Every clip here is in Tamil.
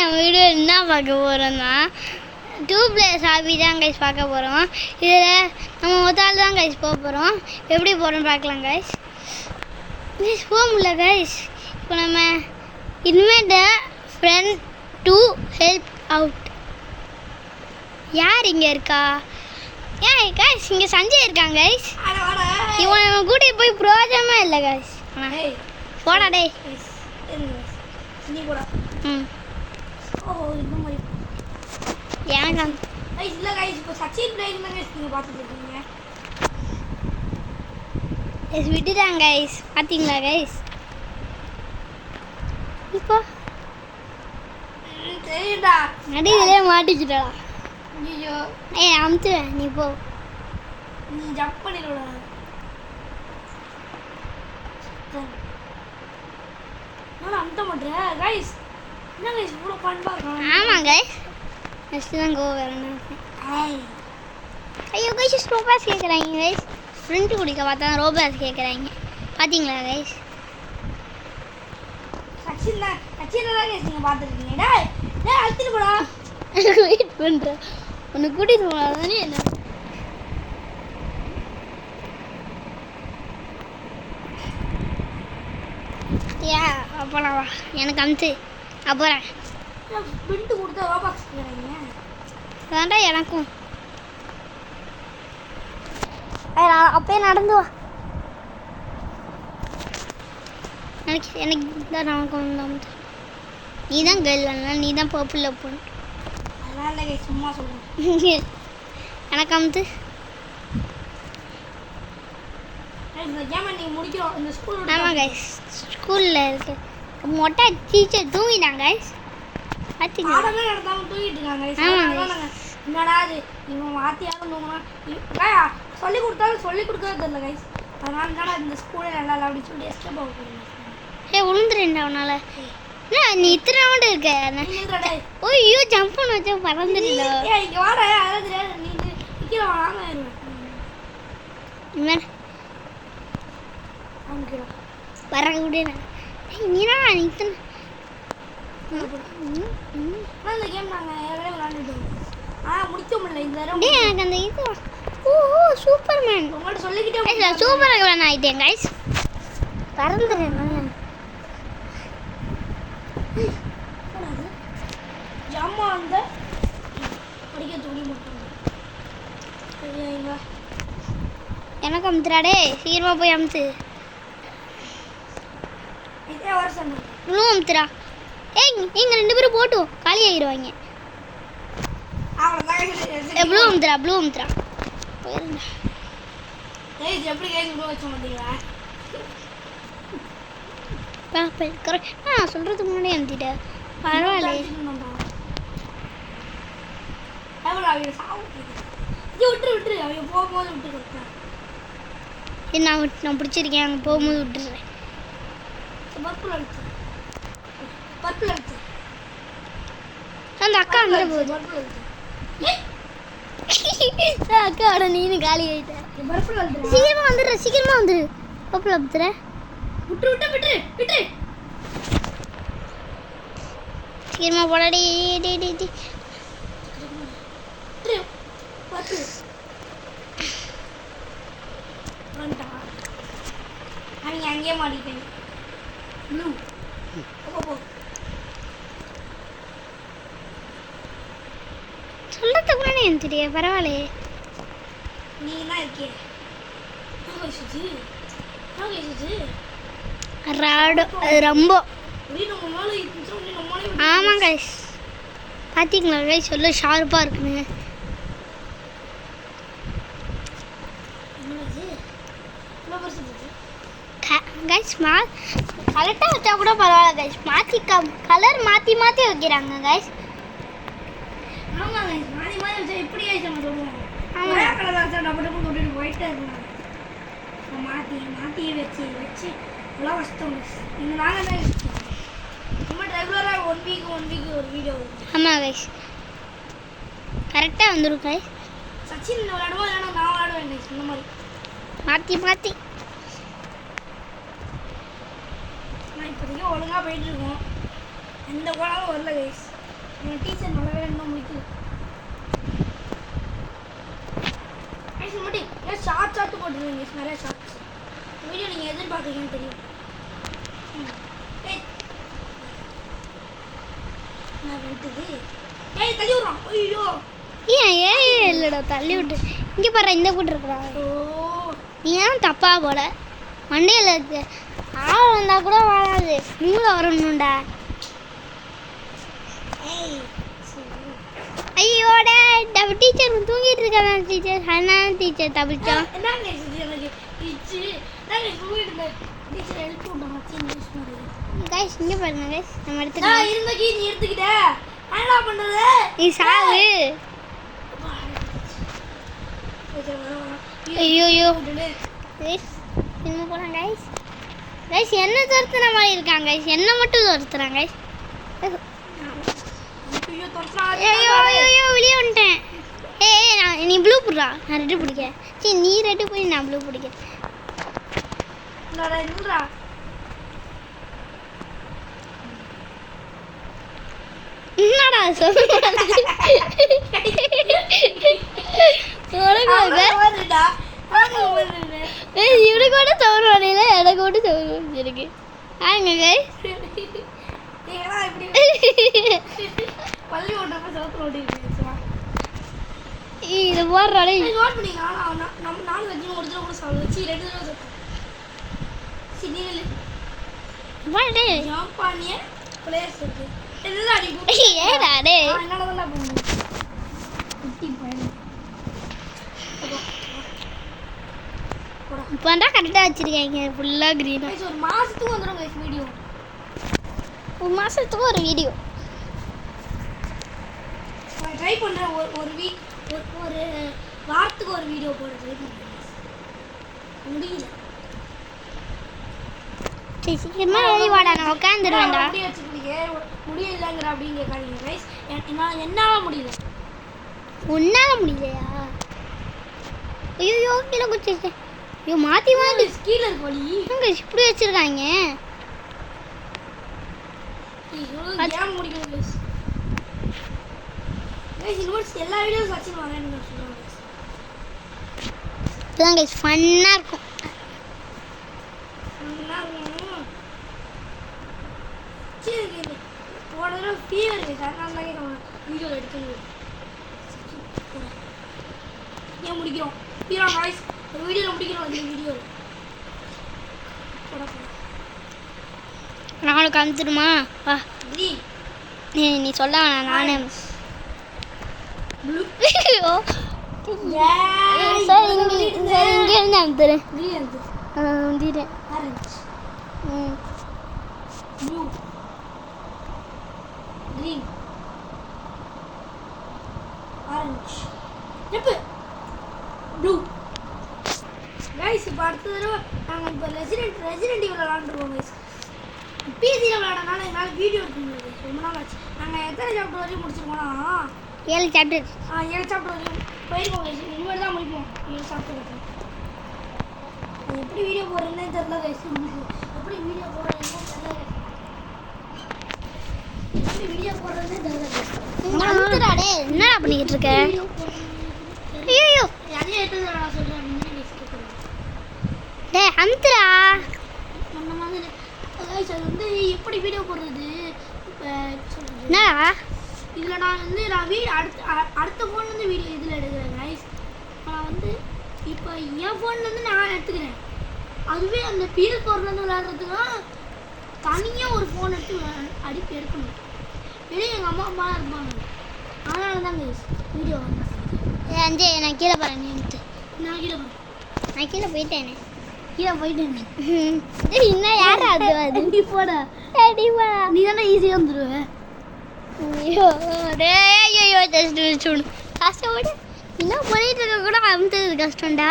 நம்ம வீடியோ என்ன பார்க்க போகிறோம்னா டியூப்லெஸ் ஹாபி தான் கைஸ் பார்க்க போகிறோம். இதில் நம்ம முதல் தான் கைஸ் போக போகிறோம். எப்படி போகிறோம் பார்க்கலாம் கைஸ். கைஸ் போக முடியல கைஸ். இப்போ நம்ம invite friend to help out. யார் இங்கே இருக்கா? ஏன் கைஸ் இங்கே சஞ்சய் இருக்காங்க கைஸ். இவன் நம்ம கூட போய் பிரயோஜனமே இல்லை கைஸ். போடா டே. ம் எனக்கு இல்லை கைஸ் இப்போ சச்சின் பிளேயிங் தான் கைஸ் நீங்கள் பார்த்துட்டு இருக்கீங்க. விட்டுட்டாங்க கைஸ். பார்த்தீங்களா கைஸ்? இப்போ சரிடா நடுவிலே மாட்டிக்கிட்டா. ஐயோ அமுத்துவேன் நீ போ. நீ ஜம்ப் பண்ணிடுடா. நான் அமுத்த மாட்டேன் கைஸ். என்ன கைஸ் இவ்வளோ பண்பா இருக்கும். ஆமாம் கைஸ். நெக்ஸ்ட் தான் கோ வரணும். ஐயோ கைஸ் ரோபாஸ் கேட்குறாங்க கைஸ். ஃப்ரெண்டு குடிக்க பார்த்தா ரோபாஸ் கேட்குறாங்க. பார்த்தீங்களா கைஸ்? சச்சின் தான் கைஸ் நீங்கள் பார்த்துருக்கீங்க. டேய் டேய் அழுத்திட்டு போடா. வெயிட் பண்ணுறேன். உன்னை கூட்டிகிட்டு போனால் தானே என்ன. ஏன் அப்போலாம் வா எனக்கு அமுத்து. அப்புறம் பிரிண்ட் கொடுத்தா ரோபாக்ஸ் கேட்குறீங்க. வேண்டா எனக்கும். அப்பயே நடந்து வா. எனக்கு தான் நமக்கு வந்து நீ தான் கேர்ள் வேணாம். நீ தான் பர்பிளில் போகணும். அதனால கைஸ் சும்மா சொல்லுங்கள். எனக்கு அமுத்து. இந்த கேமை நீங்கள் முடிக்கிறோம் இந்த ஸ்கூல். ஆமாம் கைஸ் ஸ்கூலில் இருக்கு. மொட்டை டீச்சர் தூங்கினாங்க கைஸ். பார்த்தீங்களா? பாடமே நடத்தாமல் தூங்கிட்டு இருக்காங்க கைஸ். ஆமாம் நாங்கள் என்னடா அது இவன் மாற்றியாரும் தூங்கினா சொல்லி கொடுத்தாலும் சொல்லி கொடுக்கறது இல்லை கைஸ். அதனால தான் இந்த ஸ்கூலே நல்லா இல்லை அப்படின்னு சொல்லி எஸ்கேப் ஆக போகிறேன். விழுந்துருண்டா அவனால. என்ன நீ இத்தனை ரவுண்டு இருக்க? ஐயோ ஜம்ப் பண்ண வச்சா பறந்துடுல. இங்கே வாட அதான் தெரியாது. நீ நிற்கிற வாங்க வர கூட நீனா இத்தனை. இந்த கேம் நாங்கள் ஏற்கனவே விளாண்டுட்டோம். ஆனால் முடிக்க முடியல இந்த தடவை. எனக்கு அந்த இது ஓ சூப்பர் மேன் உங்கள்கிட்ட சொல்லிக்கிட்டே சூப்பராக நான் ஆகிட்டேன் கைஸ். பறந்துடுறேன். ஜாமா அந்த படிக்க துணி மட்டும் எனக்கு அமுத்துறாடே. சீக்கிரமாக போய் அமுத்து. இதே வருஷம் ப்ளூ அமுத்துறா. எங்க ரெண்டு பேரும் போட்டும் காலி ஆகிடுவாங்க. ப்ளூ அமுத்துறா ப்ளூ அமுத்துறா. போயிருந்தா எப்படி கைஸ் விட வச்ச மாட்டீங்களா? சொல்கிறதுக்கு முன்னாடி அமுத்திட்டேன். பரவாயில்ல. விட்டுரு அவங்க போகும்போது விட்டு நான் பிடிச்சிருக்கேன். அங்கே போகும்போது விட்டுறேன். பர்பிள் அடிச்சு அந்த அக்கா வந்து போகுது. அக்காவோட நீனு காலி ஆகிட்டேன். சீக்கிரமாக வந்துடுற சீக்கிரமாக வந்துடு. பர்பிள் அமுத்துறேன். விட்டு சீக்கிரமாக போடாடி. அவங்க அங்கேயே மாட்டிட்டேன். ப்ளூ சொல்கிறதுக்கு முன்னாடி எனக்கு தெரியாது. பரவாயில்லையே. நீ தான் இருக்கே ராடு அது ரொம்ப. ஆமாம் கைஸ் பார்த்தீங்களா கைஸ் சொல்ல ஷார்ப்பாக இருக்குங்க. கைஸ் கரெக்டாக வச்சா கூட பரவாயில்ல கைஸ். மாற்றி கலர் மாற்றி வைக்கிறாங்க கைஸ். ஆமாம் கைஸ் மாறி வச்சா எப்படி கைஸ் நம்ம சொல்லுவோம். கலர் வச்சா டப்பு தொட்டுட்டு போயிட்டே இருக்கணும். மாற்றி வச்சு எல்லாம் கஷ்டம் கைஸ். இந்த நாங்கள் தான் நம்ம ரெகுலராக ஒன் வீக் ஒரு வீடியோ. ஆமாம் கைஸ் கரெக்டாக வந்துடும் கைஸ். சச்சின் விளையாடுவோம் இல்லைன்னா நான் விளையாடுவேன் கைஸ். இந்த மாதிரி மாற்றி நான் இப்போதைக்கு ஒழுங்காக போயிட்டுருக்கோம். எந்த கோலாலும் வரல கைஸ். என் டீச்சர் நல்லாவே இன்னும் முடிக்கல. ஐஸ் மட்டும் ஏன் ஷார்ட் போட்டுருவீங்க நிறைய ஷார்ட்ஸ் வீடியோ நீங்கள் எதிர்பார்க்குறீங்கன்னு தெரியும். ஏய் நான் விட்டுது. ஏய் தள்ளி விட்றான். ஐயோ ஏன் இல்லைடா தள்ளி விட்டு இங்கே பாரு இந்த கூட்டு இருக்கிறா. ஓ நீ ஏன் தப்பா போல மண்டையில் இருக்கு. ஆள் வந்தால் கூட வராது மூளை வரணும்டா. ஏய் ஐயோட டீச்சர் தூங்கிட்டு இருக்காங்க. டீச்சர் அண்ணா டீச்சர் தப்பிச்சோம். என்னங்க இது எனக்கு இச்சு நான் தூங்கிட்டு இருந்தேன். டீச்சர் எழுப்பி விட்டாங்க. இங்கிலீஷ் மாதிரி கைஸ் இங்கே பாருங்க கைஸ் நம்ம நான் எடுத்துக்கலாம். இருந்த கீ நீ எடுத்துக்கிட்ட நான் என்ன பண்ணுறது? நீ சாவு. ஐயோயோ கைஸ் இன்னும் போகலாம் கைஸ். கைஸ் என்ன துரத்துன மாதிரி இருக்காங்க கைஸ். என்ன மட்டும் துரத்துறாங்க கைஸ். ஐயோ ஐயோ வெளியே வந்துட்டேன். ஏய் நான் நீ ப்ளூ போடுறா நான் ரெட்டு பிடிக்க. சரி நீ ரெட்டு போய் நான் ப்ளூ பிடிக்க. என்னடா என்னடா சொல்லுடா இவரு கூட தவறு வரையில எனக்கு கூட தவறு வந்துருக்கு. ஆங்க கைஸ் பள்ளி ஓட்டுறப்ப சவுத்துல ஓட்டிருக்கேன். இது போடுறாடே நோட் பண்ணிக்கலாம். நம்ம 4 வச்சு ஒரு தடவை கூட சாப்பிட வச்சு 2 தடவை சினியில் பாடே ஜாப்பானிய பிளேயர்ஸ் இருக்கு. எல்லாம் அடிக்கும். ஏடா டே என்னால தான் போகணும். குட்டி பையன் இப்போண்டா கரெக்டாக வச்சுருக்காங்க ஃபுல்லாக க்ரீனாக. ஒரு மாதத்துக்கு வந்துடும் கைஸ் வீடியோ. ஒரு மாதத்துக்கு ஒரு வீடியோ நான் ட்ரை பண்ணுறேன். ஒரு வீக் ஒரு வாரத்துக்கு ஒரு வீடியோ போட ட்ரை பண்ணுறேன். முடியல. சரி சீக்கிரமாக எழுதி வாடா நான் உட்காந்துருவேன்டா. முடி வச்சுக்கிட்டீங்க முடியலங்கிற அப்படின்னு கேட்காதீங்க கைஸ். என்னால் முடியல. ஒன்றால் முடியலையா? ஐயோ கீழே குச்சிருக்கேன். ஐயோ மாற்றி மாற்றி கீழே இருக்கு வழி. இவங்க இப்படி வச்சுருக்காங்க. ஏன் முடிக்கணும் கைஸ்? கைஸ் யூனிவர்சிட்டி எல்லா வீடியோஸ் வச்சு வரேன்னு சொல்லுவாங்க. இப்போதான் கைஸ் ஃபன்னாக இருக்கும். போன தடவை ஃபீவர் கைஸ் அதனால தான் நம்ம வீடியோ எடுக்கணும். ஏன் முடிக்கிறோம் ஃபீவர் கைஸ் ஒரு வீடியோவில் முடிக்கிறோம். இந்த வீடியோவில் நானும் காமிச்சிடுமா வா. நீ சொல்ல வேணாம் நானே சரி இங்கேருந்து அனுப்புறேன். வந்துட்டேன். ம் blue green orange rep blue. Guys இப்போ அடுத்த தடவை நாங்கள் இப்போ ரெசிடென்ட் இவ்வளோ விளாண்டுருவோம் கைஸ். பிசியில் விளாடனால என்னால் வீடியோ எடுக்க முடியாது. ரொம்ப நாள் ஆச்சு. நாங்கள் எத்தனை சாப்டர் வரையும் முடிச்சிருக்கோம்னா 7 சாப்டர் 7 சாப்டர் வரையும் போயிருக்கோம் கைஸ். இனிமேல் தான் முடிப்போம் 7 சாப்டர் வரைக்கும். எப்படி வீடியோ போடுறதுன்னே தெரியல கைஸ். எப்படி வீடியோ போடுறதுன்னே தெரியல கைஸ். எப்படி வீடியோ போடுறதுன்னே தெரியல கைஸ். அனுப்புறாடே என்னடா பண்ணிக்கிட்டு இருக்க? ஐயோ அதே எடுத்து நான் சொல்கிறேன் அப்படின்னு கைஸ் கேட்குறேன். டேய் அனுப்புறா அந்த மாதிரி கைஸ் அது வந்து எப்படி வீடியோ போடுறது சொல்கிறது என்னடா இதில் நான் வந்து அடுத்த ஃபோன்லேருந்து வீடியோ இதில் எடுக்கிறேன் கைஸ். நான் வந்து இப்போ என் ஃபோன்லேருந்து நான் எடுத்துக்கிறேன். அதுவே அந்த PS4லேருந்து விளையாடுறதுக்குலாம் தனியாக ஒரு ஃபோன் எடுத்து அடிப்பு எடுக்கணும். வெளியே எங்கள் அம்மாலாம் இருப்பாங்க. அதனால தான் கைஸ் வீடியோ வந்தேன். அஞ்சே நான் கீழே போகிறேன். நீ எடுத்து நான் கீழே போகிறேன். நான் கீழே போயிட்டேனே. கீழே போயிட்டேன். இன்னும் யார் அது நீ போடா அடி போடா. நீ தானே ஈஸியாக வந்துடுவேன். ஐயோ டேய் ஐயோ ஜஸ்ட் விட்டுடு கஷ்டப்படு. இன்னும் பண்ணிட்டு இருக்க கூட அமுத்தது கஷ்டம்டா.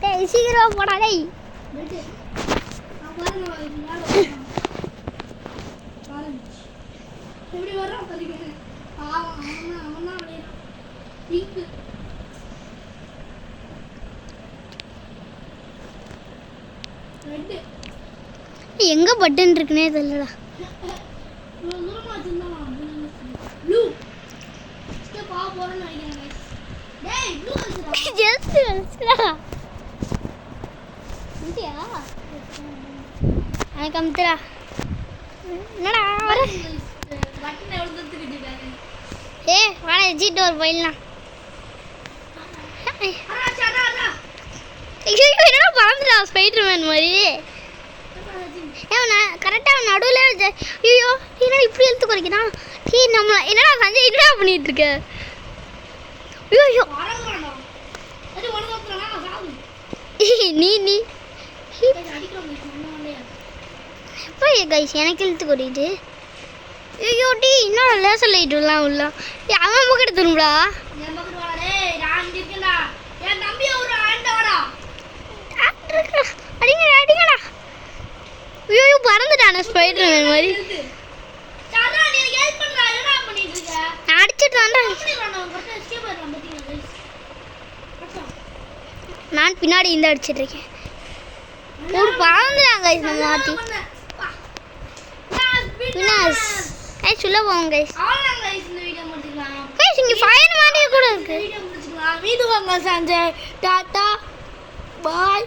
டேய் சீக்கிரம் போடா டேய். எப்படி வர்றான் பாருங்க. அவன் தான் விளையாடுறான். பிங்க் ரெட்டு எங்கே பட்டன் இருக்குன்னே தெரியலடா. இவ்வளவு தூரமா வச்சிருந்தா ப்ளூ பா போறேன்னு நினைக்கிறேன் guys. டேய் ப்ளூ வந்துடா. ஜஸ்ட் வந்துடா. இந்தியா எனக்கு அமுத்துடா. என்னடா வர பட்டன் எவ்வளவு தூரத்துக்கு இருக்காங்க. வாடா எஜிட்டு ஒரு போயிடலாம். என்னடா பறந்துடா ஸ்பைடர்மேன் மாதிரி. நான் கரெக்டாக நடுவில் ஐயோ என்னடா இப்படி எழுத்து குறைக்கிறான். நம்ம என்னடா சஞ்சய் என்னடா பண்ணிட்டு இருக்க. ஐயோ நீ எப்போ கைஸ் எனக்கு இழுத்து கொட்டிட்டு. ஐயோ டி இன்னும் லேசர் லைட் விடலாம் உள்ள. அவன் பக்கத்து திரும்புடா. அடிங்கடா அடிங்கடா. ஐயோ பறந்துட்டானே ஸ்பைடர்மேன் மாதிரி. அடிச்சிட்டு நான் பின்னாடி இந்த அடிச்சிட்டு இருக்கேன். ஒரு பறந்துடாங்க கைஸ். நம்ம மாற்றி வினாஸ் கைஸ் உள்ள போவோம் கைஸ். கைஸ் இங்கே ஃபயர் மாதிரி கூட இருக்கு. வீடு வாங்க சஞ்சய். டாட்டா பாய்.